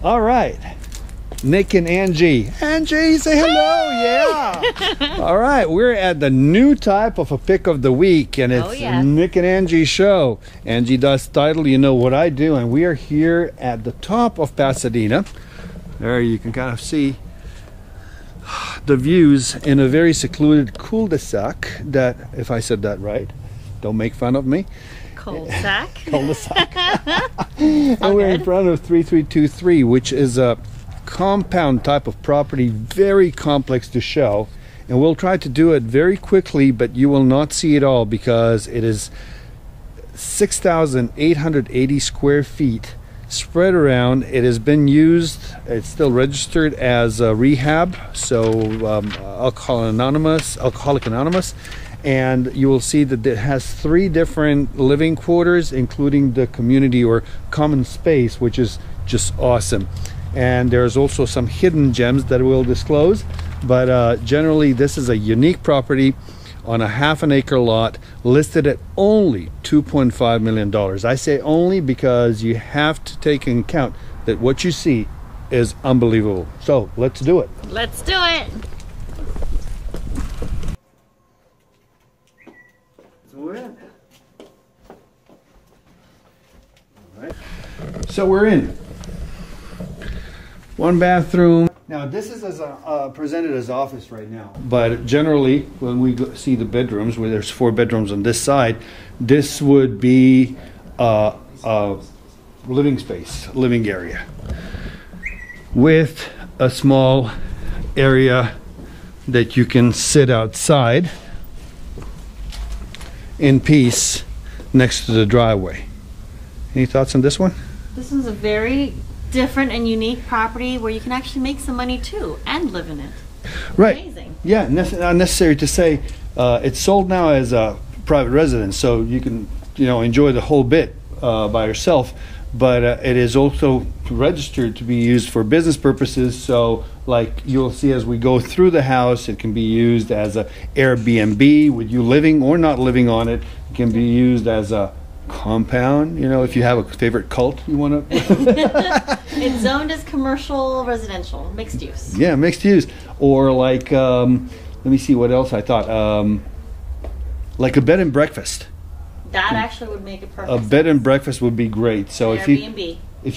All right. Nick and Angie. Angie, say hello. Yeah. All right. We're at the new type of a pick of the week, and it's Nick and Angie show. Angie does title, you know what I do, and we are here at the top of Pasadena. There you can kind of see the views in a very secluded cul-de-sac that, if I said that right, don't make fun of me. Cul-de-sac. Cul-de-sac. And we're in front of 3323, which is a compound type of property, very complex to show, and we'll try to do it very quickly, but you will not see it all because it is 6,880 square feet spread around. It has been used, it's still registered as a rehab, so Alcoholic Anonymous, and you will see that it has 3 different living quarters, including the community or common space, which is just awesome. And there's also some hidden gems that we'll disclose, but generally this is a unique property on a half-an-acre lot listed at only $2.5 million. I say only because you have to take into account that what you see is unbelievable. So let's do it. Let's do it. We're in. All right. So we're in. 1 bathroom. Now this is as presented as office right now, but generally when we see the bedrooms, where there's 4 bedrooms on this side, this would be a living space, living area, with a small area that you can sit outside in peace next to the driveway. Any thoughts on this one? This one's a very different and unique property where you can actually make some money too and live in it. Right. Amazing. Yeah, unnecessary to say. It's sold now as a private residence, so you can, you know, enjoy the whole bit by yourself. But it is also registered to be used for business purposes. So, like you'll see as we go through the house, it can be used as a Airbnb with you living or not living on it. It can be used as a compound, you know, if you have a favorite cult you want to. It's zoned as commercial residential, mixed use. Yeah, mixed use. Or like, let me see what else I thought. Like a bed and breakfast. That actually would make it perfect. A bed and breakfast would be great. So if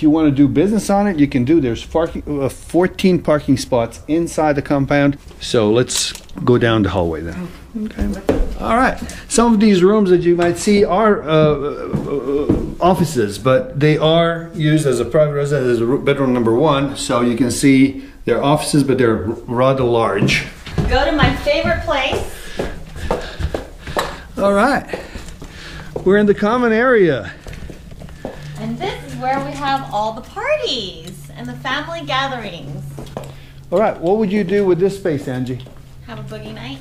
you want to do business on it, you can do. There's 14 parking spots inside the compound. So let's go down the hallway then. Okay. All right. Some of these rooms that you might see are offices, but they are used as a private residence, as bedroom number 1. So you can see they're offices, but they're rather large. Go to my favorite place. All right. We're in the common area. And this is where we have all the parties and the family gatherings. All right. What would you do with this space, Angie? Have a boogie night.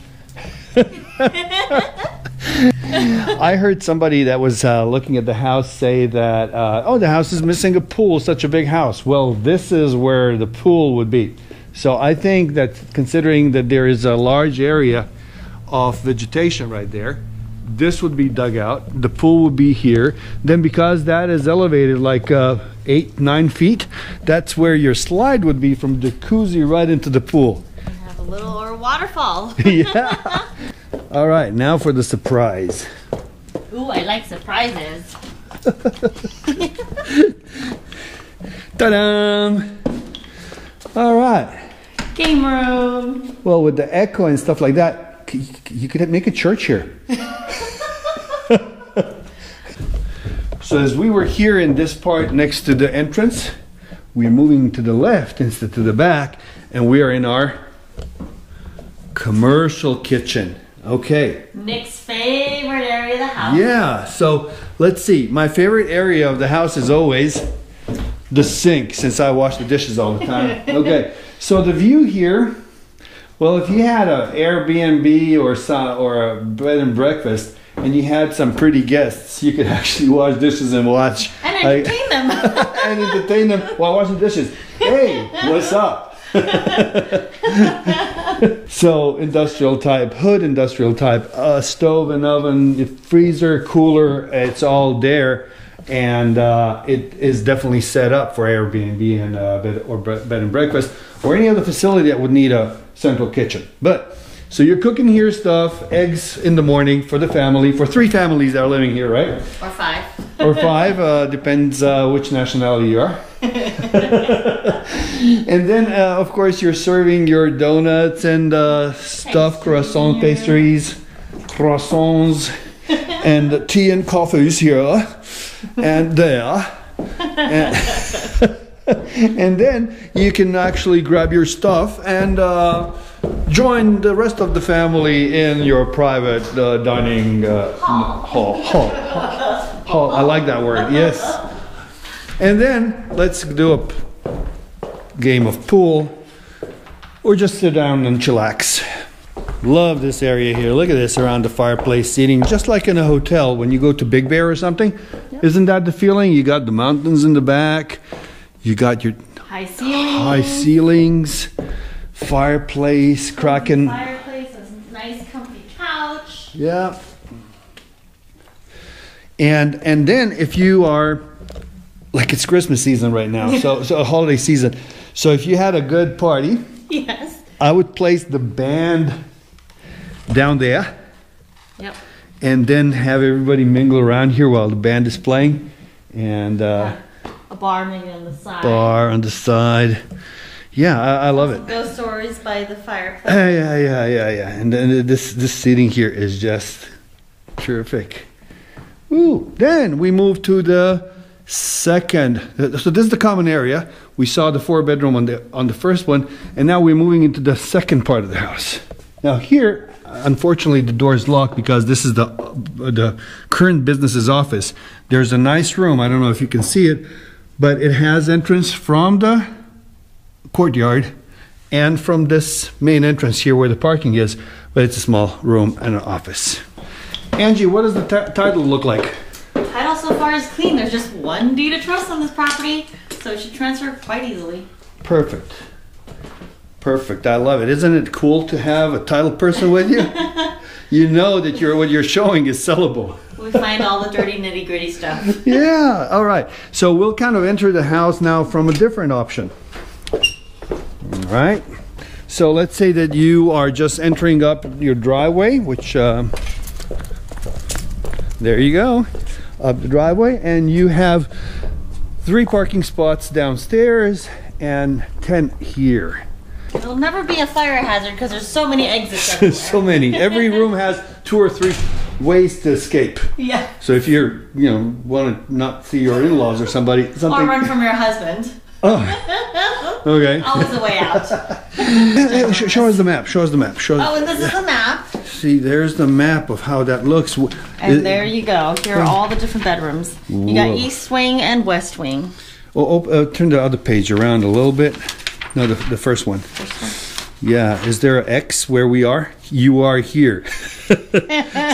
I heard somebody that was looking at the house say that, oh, the house is missing a pool, such a big house. Well, this is where the pool would be. So I think that considering that there is a large area of vegetation right there, this would be dug out, the pool would be here. Then because that is elevated like 8-9 feet, that's where your slide would be from the jacuzzi right into the pool. Have a little or waterfall. Yeah. All right, now for the surprise. Ooh, I like surprises. Ta-da! All right. Game room. Well, with the echo and stuff like that, you could make a church here. So as we were here in this part next to the entrance, we're moving to the left instead to the back, and we are in our commercial kitchen. Okay. Nick's favorite area of the house. Yeah, so let's see. My favorite area of the house is always the sink, since I wash the dishes all the time. Okay, so the view here, well, if you had an Airbnb or a bed and breakfast, and you had some pretty guests, you could actually wash dishes and watch. And entertain them. And entertain them while washing dishes. Hey, what's up? So industrial type, hood industrial type, stove and oven, freezer, cooler, it's all there. and it is definitely set up for Airbnb and bed and breakfast, or any other facility that would need a central kitchen. But so you're cooking here stuff, eggs in the morning for the family, for 3 families that are living here, right? Or 5. Or 5, depends which nationality you are. And then, of course, you're serving your donuts and stuff, croissant pastries, croissants, and tea and coffees here and there. And then you can actually grab your stuff and join the rest of the family in your private dining hall. I like that word, yes. And then let's do a game of pool or just sit down and chillax. Love this area here. Look at this around the fireplace seating, just like in a hotel when you go to Big Bear or something. Yep. Isn't that the feeling? You got the mountains in the back, you got your high ceilings, fireplace, cracking. Fireplace, a nice comfy couch. Yeah. And then if you are, like it's Christmas season right now, so a holiday season. So if you had a good party, yes, I would place the band down there. Yep. And then have everybody mingle around here while the band is playing, and a bar maybe on the side. Bar on the side. Yeah, I love it. Ghost stories by the fireplace. Yeah. And then this seating here is just terrific. Ooh, then we move to the second. So this is the common area. We saw the 4-bedroom on the first one, and now we're moving into the second part of the house. Now here, unfortunately, the door is locked because this is the current business's office. There's a nice room. I don't know if you can see it, but it has entrance from the courtyard and from this main entrance here where the parking is, but it's a small room and an office. Angie, what does the title look like? Title so far is clean. There's just one deed of trust on this property, so it should transfer quite easily. Perfect. Perfect. I love it. Isn't it cool to have a title person with you? You know that what you're showing is sellable. We find all the dirty nitty gritty stuff. Yeah. All right. So we'll kind of enter the house now from a different option. All right. So let's say that you are just entering up your driveway, which there you go, up the driveway, and you have 3 parking spots downstairs and 10 here. It'll never be a fire hazard because there's so many exits everywhere. So many. Every room has 2 or 3 ways to escape. Yeah. So if you're, want to not see your in-laws or something. Or run from your husband. Oh. Okay. Always a way out. Show us the map. Show us the map. Oh, and this is the map. See, there's the map of how that looks. And there you go. Here are all the different bedrooms. You got east wing and west wing. Turn the other page around a little bit. No, the first one. Yeah. Is there an X where we are? You are here.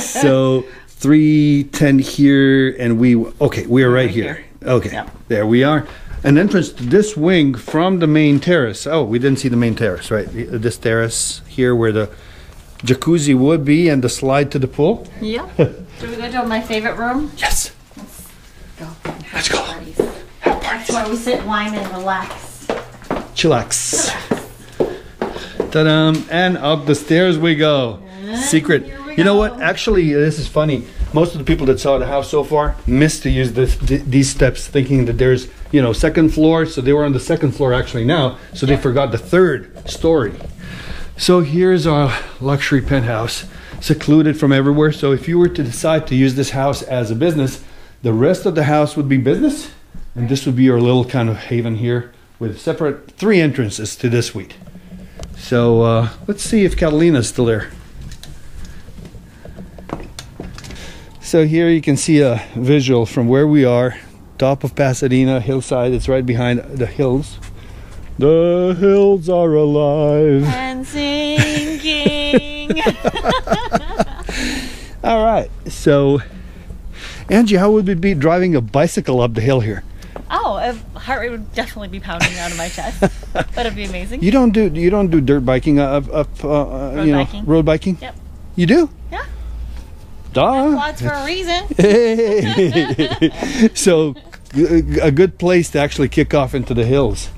So 310 here, and we are right here. Okay. Yep. There we are. An entrance to this wing from the main terrace. Oh, we didn't see the main terrace, right? This terrace here where the jacuzzi would be and the slide to the pool. Yeah. Should we go to my favorite room? Yes. Let's go. Have parties. That's where we sit, wine, and relax. Chillax. Ta-da! And up the stairs we go. Secret. You know what? Actually, this is funny. Most of the people that saw the house so far missed to use these steps, thinking that there's, second floor. So they were on the second floor actually now. So they forgot the 3rd story. So here's our luxury penthouse, secluded from everywhere. So if you were to decide to use this house as a business, the rest of the house would be business, and this would be your little kind of haven here with separate 3 entrances to this suite. So let's see if Catalina's still there. So here you can see a visual from where we are, top of Pasadena, hillside. It's right behind the hills. The hills are alive and singing. All right, so Angie, how would it be driving a bicycle up the hill here? Oh, heart rate would definitely be pounding out of my chest. That'd be amazing. You don't do dirt biking up road biking. Road biking? Yep. You do? Yeah. Duh. Quads for a reason. Hey. So a good place to actually kick off into the hills.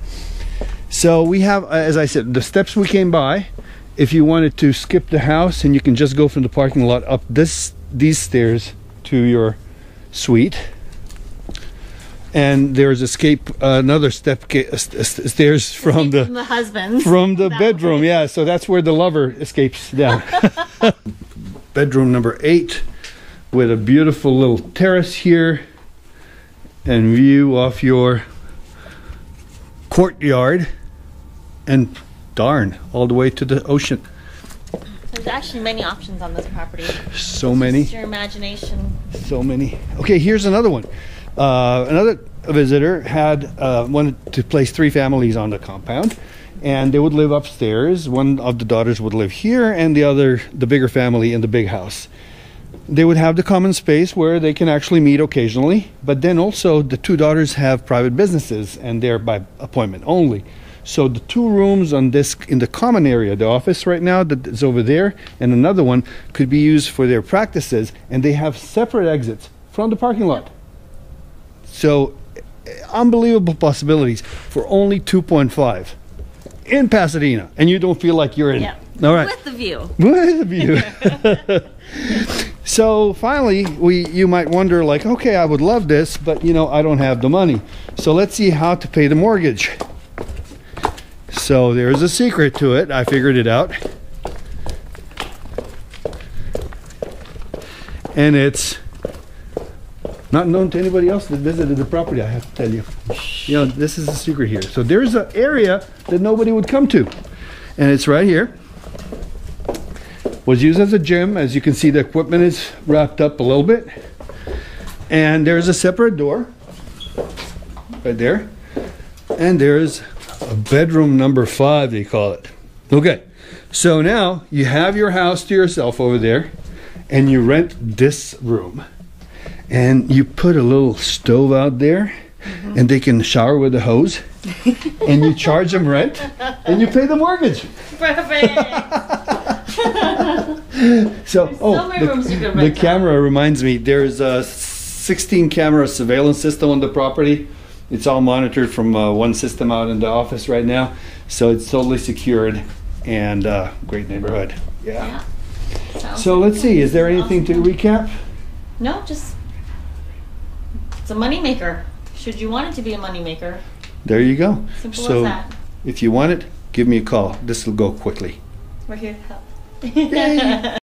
So we have, as I said, the steps we came by. If you wanted to skip the house, and you can just go from the parking lot up these stairs to your suite. And there's another stairs from the husband from the bedroom. Yeah, so that's where the lover escapes down. Bedroom number 8, with a beautiful little terrace here, and view off your courtyard, and darn, all the way to the ocean. There's actually many options on this property. So many. It's your imagination. So many. Okay, here's another one. Another visitor had wanted to place 3 families on the compound, and they would live upstairs. One of the daughters would live here, and the bigger family in the big house. They would have the common space where they can actually meet occasionally, but then also the 2 daughters have private businesses, and they're by appointment only. So the 2 rooms in the common area, the office right now that is over there, and another one could be used for their practices, and they have separate exits from the parking lot. So unbelievable possibilities for only 2.5 in Pasadena, and you don't feel like you're in. Yeah. All right. With the view. With the view. So finally, you might wonder, like, okay, I would love this, but I don't have the money. So let's see how to pay the mortgage. So there's a secret to it. I figured it out. And it's not known to anybody else that visited the property, I have to tell you. This is the secret here. So there's an area that nobody would come to. And it's right here. Was used as a gym. As you can see, the equipment is wrapped up a little bit. And there's a separate door right there. And there's a bedroom number 5, they call it. Okay, so now you have your house to yourself over there, and you rent this room. And you put a little stove out there, and they can shower with a hose. And you charge them rent, and you pay the mortgage. Perfect. So, the the camera reminds me, there's a 16 camera surveillance system on the property. It's all monitored from one system out in the office right now. So it's totally secured, and great neighborhood. Yeah. So let's see, is there anything to recap? No, just it's a moneymaker. Should you want it to be a moneymaker? There you go. Simple So as that. if you want it, give me a call. This will go quickly. We're here to help. Yay.